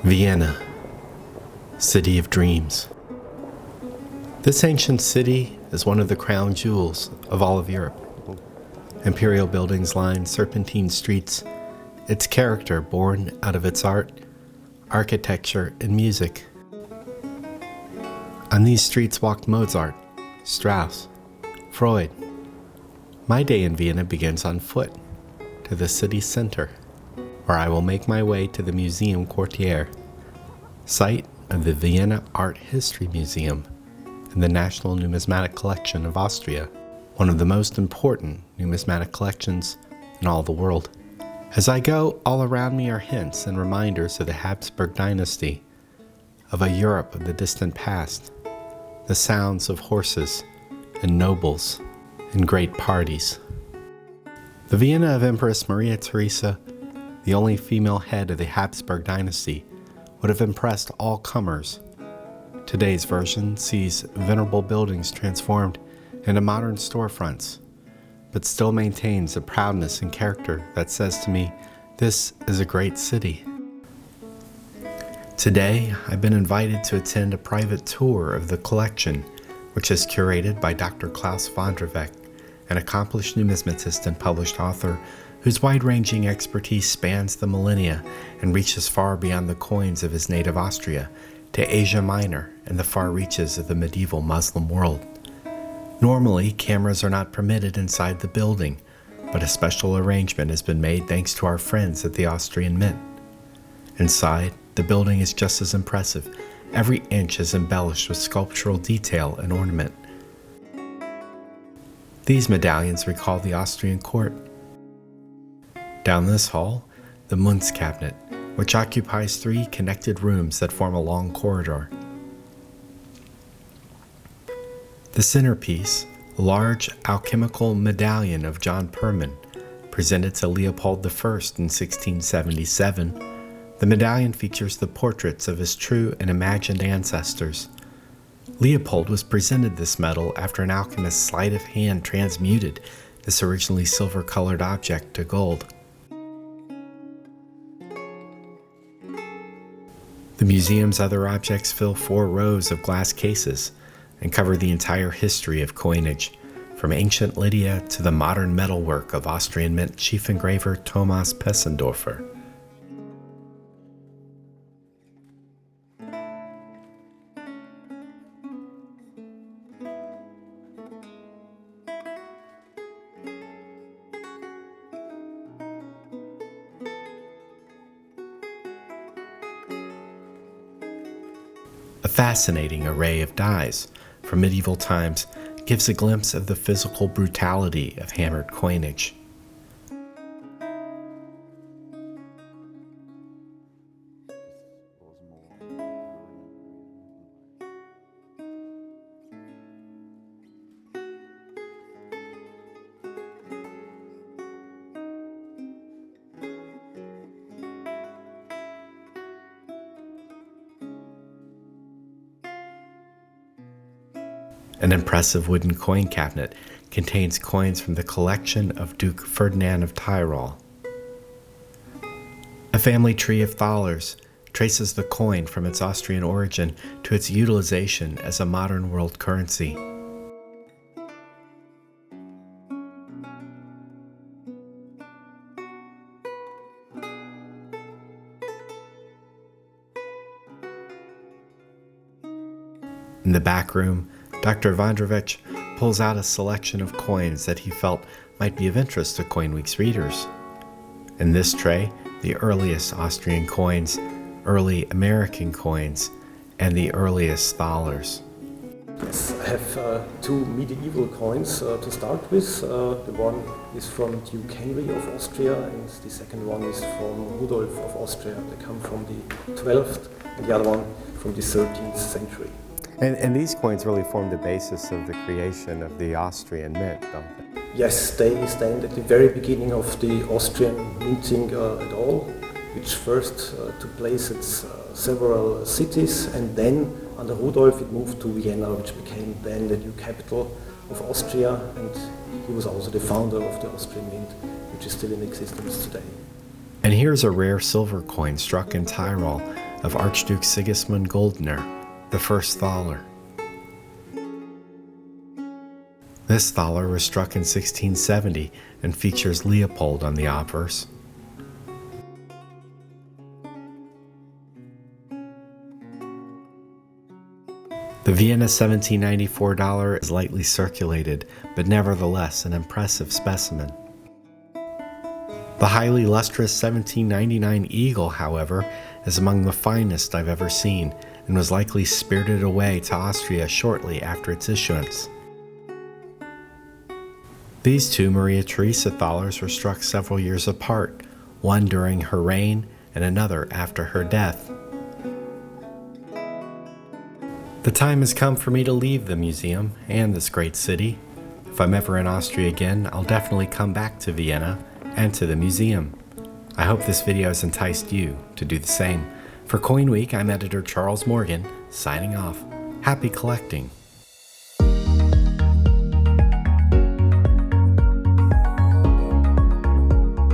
Vienna, city of dreams. This ancient city is one of the crown jewels of all of Europe. Imperial buildings line serpentine streets, its character born out of its art, architecture, and music. On these streets walked Mozart, Strauss, Freud. My day in Vienna begins on foot to the city's center, where I will make my way to the Museum Quartier, site of the Vienna Art History Museum and the National Numismatic Collection of Austria, one of the most important numismatic collections in all the world. As I go, all around me are hints and reminders of the Habsburg dynasty, of a Europe of the distant past, the sounds of horses and nobles and great parties. The Vienna of Empress Maria Theresa, the only female head of the Habsburg dynasty, would have impressed all comers. Today's version sees venerable buildings transformed into modern storefronts, but still maintains a proudness and character that says to me, this is a great city. Today, I've been invited to attend a private tour of the collection, which is curated by Dr. Klaus van der Weck, an accomplished numismatist and published author whose wide-ranging expertise spans the millennia and reaches far beyond the coins of his native Austria to Asia Minor and the far reaches of the medieval Muslim world. Normally, cameras are not permitted inside the building, but a special arrangement has been made thanks to our friends at the Austrian Mint. Inside, the building is just as impressive. Every inch is embellished with sculptural detail and ornament. These medallions recall the Austrian court. Down this hall, the Münz cabinet, which occupies 3 connected rooms that form a long corridor. The centerpiece, a large alchemical medallion of John Perman, presented to Leopold I in 1677, the medallion features the portraits of his true and imagined ancestors. Leopold was presented this medal after an alchemist's sleight of hand transmuted this originally silver-colored object to gold. The museum's other objects fill 4 rows of glass cases and cover the entire history of coinage, from ancient Lydia to the modern metalwork of Austrian Mint chief engraver Thomas Pessendorfer. A fascinating array of dies from medieval times gives a glimpse of the physical brutality of hammered coinage. An impressive wooden coin cabinet contains coins from the collection of Duke Ferdinand of Tyrol. A family tree of thalers traces the coin from its Austrian origin to its utilization as a modern world currency. In the back room, Dr. van der Weck pulls out a selection of coins that he felt might be of interest to CoinWeek's readers. In this tray, the earliest Austrian coins, early American coins, and the earliest thalers. Yes, I have 2 medieval coins to start with. The one is from Duke Henry of Austria, and the second one is from Rudolf of Austria. They come from the 12th, and the other one from the 13th century. And these coins really form the basis of the creation of the Austrian mint, don't they? Yes, they stand at the very beginning of the Austrian minting at all, which first took place at several cities, and then under Rudolf it moved to Vienna, which became then the new capital of Austria, and he was also the founder of the Austrian mint, which is still in existence today. And here's a rare silver coin struck in Tyrol, of Archduke Sigismund Goldner, the first thaler. This thaler was struck in 1670 and features Leopold on the obverse. The Vienna 1794 dollar is lightly circulated, but nevertheless an impressive specimen. The highly lustrous 1799 eagle, however, is among the finest I've ever seen and was likely spirited away to Austria shortly after its issuance. These two Maria Theresa thalers were struck several years apart, one during her reign and another after her death. The time has come for me to leave the museum and this great city. If I'm ever in Austria again, I'll definitely come back to Vienna and to the museum. I hope this video has enticed you to do the same. For CoinWeek, I'm editor Charles Morgan, signing off. Happy collecting!